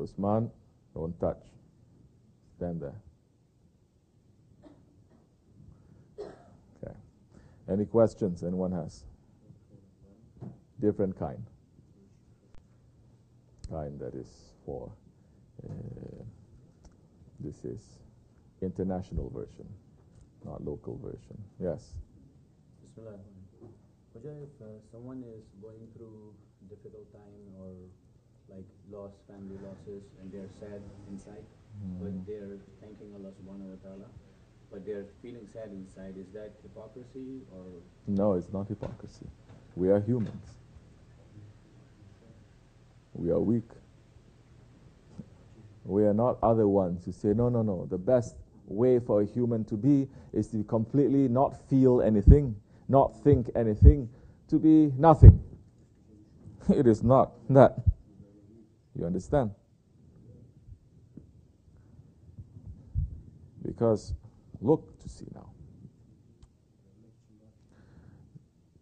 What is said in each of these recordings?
Usman, don't touch. Stand there. Okay. Any questions anyone has? Different kind. Kind that is for, this is international version, not local version. Yes? Bismillah. If someone is going through difficult time or like family losses, and they're sad inside, but they're thanking Allah subhanahu wa ta'ala, but they're feeling sad inside, is that hypocrisy or? No, it's not hypocrisy. We are humans. We are weak. We are not other ones who say, no, no, no. The best way for a human to be is to completely not feel anything, not think anything, to be nothing. It is not that. You understand? Because look to see now.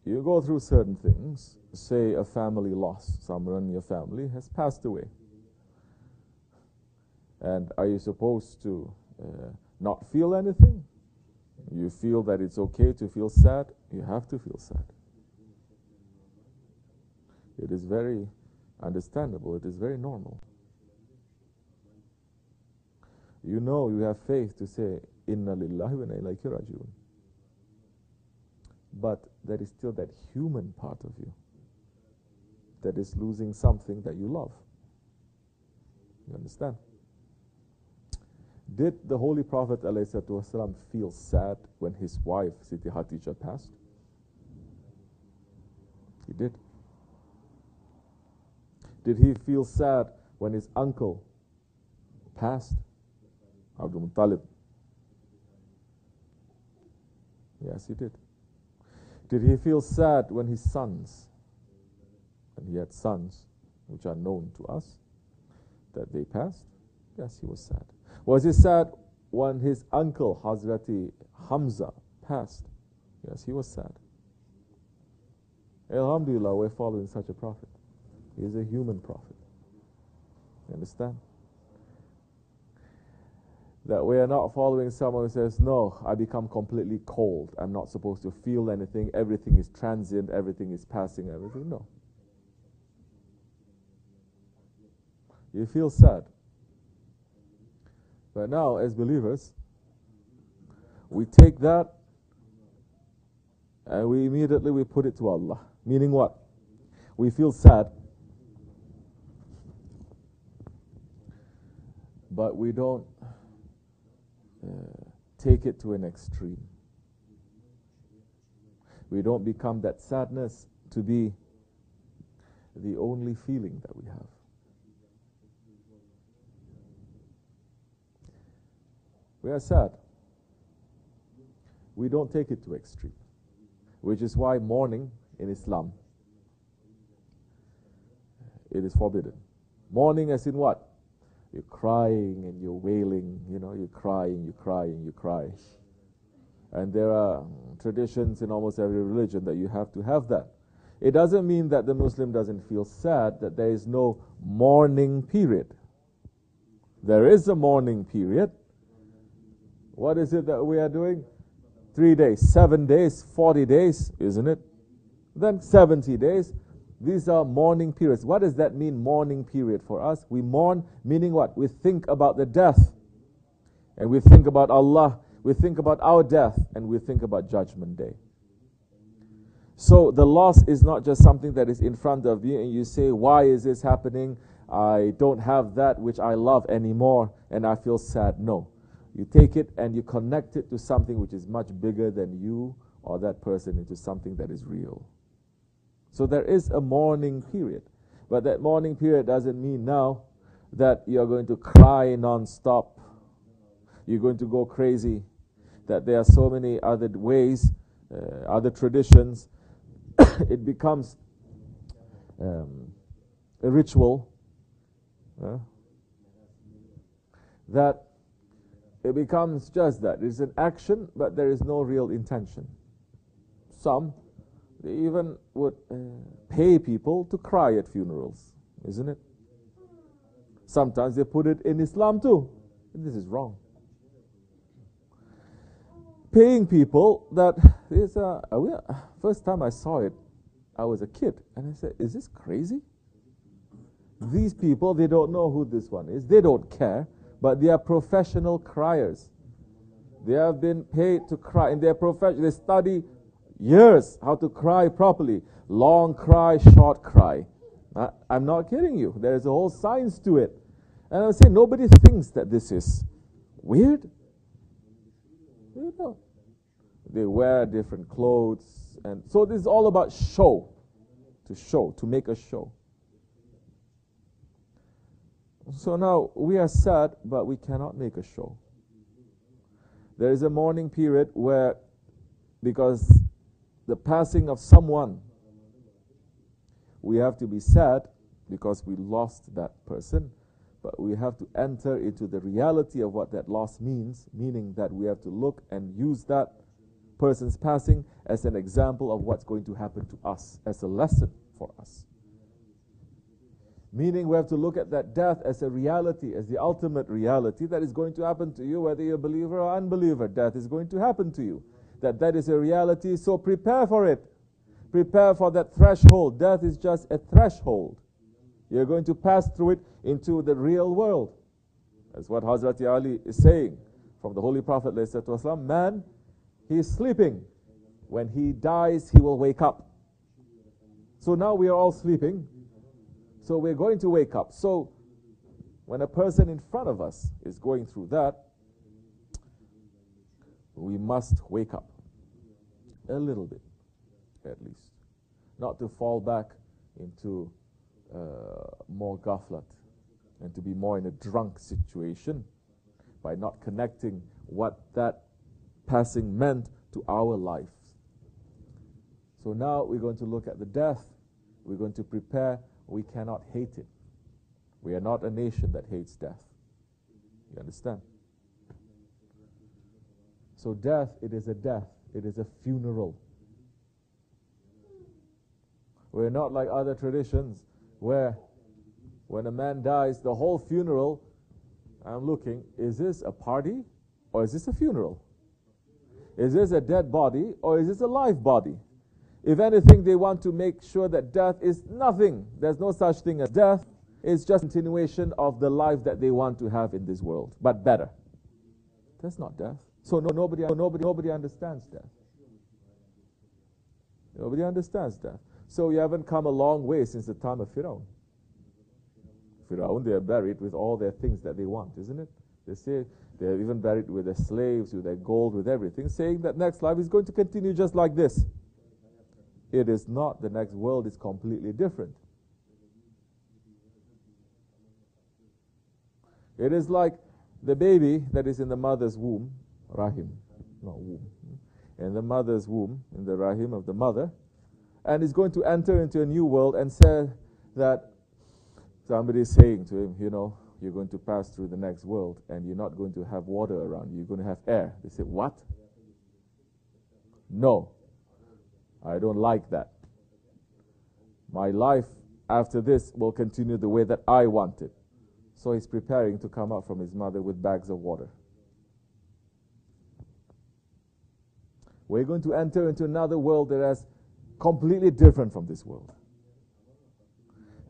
You go through certain things. Say a family loss. Someone in your family has passed away. And are you supposed to not feel anything? You feel that it's okay to feel sad? You have to feel sad. It is very understandable. It is very normal. You know, you have faith to say, Inna lillahi wa inna ilayhi raji'un. But there is still that human part of you that is losing something that you love. You understand? Did the Holy Prophet ﷺ feel sad when his wife, Siti Khadija, passed? He did. Did he feel sad when his uncle passed? Abdul Muttalib. Yes, he did. Did he feel sad when his sons, and he had sons which are known to us, that they passed? Yes, he was sad. Was he sad when his uncle, Hazrati Hamza, passed? Yes, he was sad. Alhamdulillah, we're following such a prophet. He is a human prophet. You understand? That we are not following someone who says, no, I become completely cold. I'm not supposed to feel anything. Everything is transient. Everything is passing. Everything. No. You feel sad. But now, as believers, we take that and we immediately put it to Allah. Meaning what? We feel sad, but we don't take it to an extreme. We don't become that sadness to be the only feeling that we have. We are sad. We don't take it to extreme. Which is why mourning in Islam, it is forbidden. Mourning as in what? You're crying and you're wailing, you're crying, you cry. And there are traditions in almost every religion that you have to have that. It doesn't mean that the Muslim doesn't feel sad, that there is no mourning period. There is a mourning period. What is it that we are doing? 3 days, 7 days, 40 days, isn't it? Then 70 days. These are mourning periods. What does that mean, mourning period for us? We mourn, meaning what? We think about the death. And we think about Allah. We think about our death. And we think about Judgment Day. So the loss is not just something that is in front of you and you say, why is this happening? I don't have that which I love anymore and I feel sad. No. You take it and you connect it to something which is much bigger than you or that person, into something that is real. So there is a mourning period. But that mourning period doesn't mean now that you're going to cry non-stop. You're going to go crazy. That there are so many other ways, other traditions. It becomes a ritual. That it becomes just that. It's an action, but there is no real intention. Some, they even would pay people to cry at funerals, isn't it? Sometimes they put it in Islam too. And this is wrong. Paying people that is first time I saw it, I was a kid, and I said, is this crazy? These people, they don't know who this one is. They don't care, but they are professional criers. They have been paid to cry in their profession. They study years how to cry properly. Long cry, short cry. I'm not kidding you. There is a whole science to it. And I would say nobody thinks that this is weird. You know, they wear different clothes, and so this is all about show, to make a show. So now we are sad, but we cannot make a show. There is a mourning period where, because the passing of someone, we have to be sad because we lost that person, but we have to enter into the reality of what that loss means, meaning that we have to look and use that person's passing as an example of what's going to happen to us, as a lesson for us. Meaning we have to look at that death as a reality, as the ultimate reality that is going to happen to you, whether you're a believer or unbeliever. Death is going to happen to you. That is a reality, so prepare for it. Prepare for that threshold. Death is just a threshold. You're going to pass through it into the real world. That's what Hazrat Ali is saying from the Holy Prophet ﷺ. Man, he is sleeping. When he dies, he will wake up. So now we are all sleeping. So we're going to wake up. So when a person in front of us is going through that, we must wake up a little bit, at least. Not to fall back into more ghaflat and to be more in a drunk situation by not connecting what that passing meant to our lives. So now we're going to look at the death. We're going to prepare. We cannot hate it. We are not a nation that hates death. You understand? So death, it is a death. It is a funeral. We're not like other traditions where when a man dies, the whole funeral, I'm looking, is this a party or is this a funeral? Is this a dead body or is this a live body? If anything, they want to make sure that death is nothing. There's no such thing as death. It's just a continuation of the life that they want to have in this world, but better. That's not death. So nobody understands death. Nobody understands death. So you haven't come a long way since the time of Firaun. Firaun, they are buried with all their things that they want, isn't it? They say they are even buried with their slaves, with their gold, with everything, saying that next life is going to continue just like this. It is not. The next world is completely different. It is like the baby that is in the mother's womb, rahim, not womb, in the mother's womb, in the rahim of the mother, and is going to enter into a new world and say that somebody is saying to him, you know, you're going to pass through the next world and you're not going to have water around you, you're going to have air. They say, what? No. I don't like that. My life after this will continue the way that I want it. So he's preparing to come out from his mother with bags of water. We're going to enter into another world that is completely different from this world.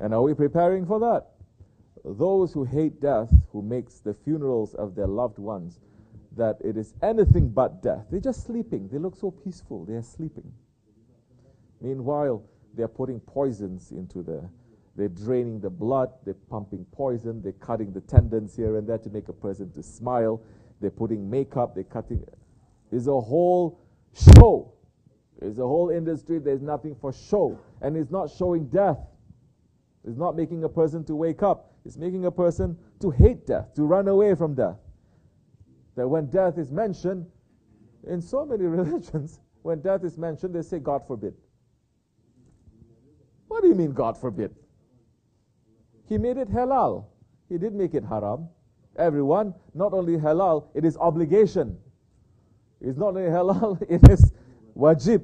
And are we preparing for that? Those who hate death, who makes the funerals of their loved ones, that it is anything but death. They're just sleeping. They look so peaceful. They are sleeping. Meanwhile, they're putting poisons into they're draining the blood, they're pumping poison, they're cutting the tendons here and there to make a person to smile, they're putting makeup, they're cutting. It's a whole show. It's a whole industry. There's nothing for show. And it's not showing death. It's not making a person to wake up. It's making a person to hate death, to run away from death. That when death is mentioned, in so many religions, when death is mentioned, they say, God forbid. What do you mean, God forbid? He made it halal. He didn't make it haram. Everyone, not only halal, it is obligation. It's not only halal, it is wajib.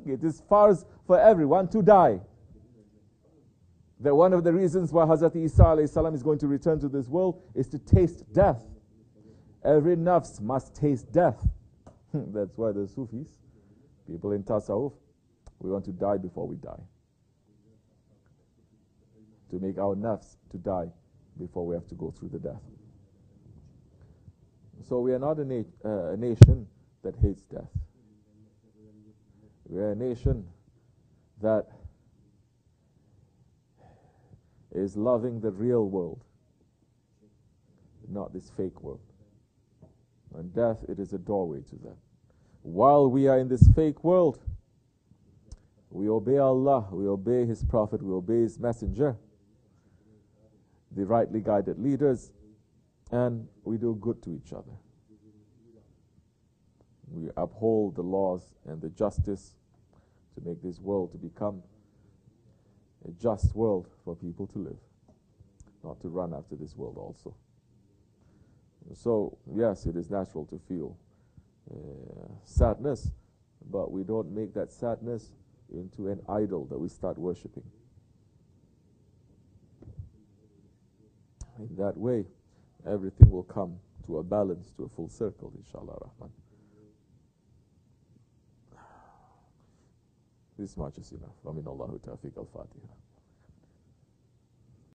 It is farz for everyone to die. that one of the reasons why Hazrat Isa alayhi salam is going to return to this world is to taste death. Every nafs must taste death. That's why the Sufis, people in Tasawwuf, we want to die before we die. To make our nafs to die before we have to go through the death. So we are not a nation that hates death. We are a nation that is loving the real world, not this fake world. And death, it is a doorway to that. While we are in this fake world, we obey Allah, we obey His Prophet, we obey His Messenger, the rightly guided leaders, and we do good to each other. We uphold the laws and the justice to make this world to become a just world for people to live, not to run after this world also. So, yes, it is natural to feel sadness, but we don't make that sadness into an idol that we start worshipping. In that way, everything will come to a balance, to a full circle, inshallah rahman. This much is enough. Amin Allahu tawfiq al-Fatiha.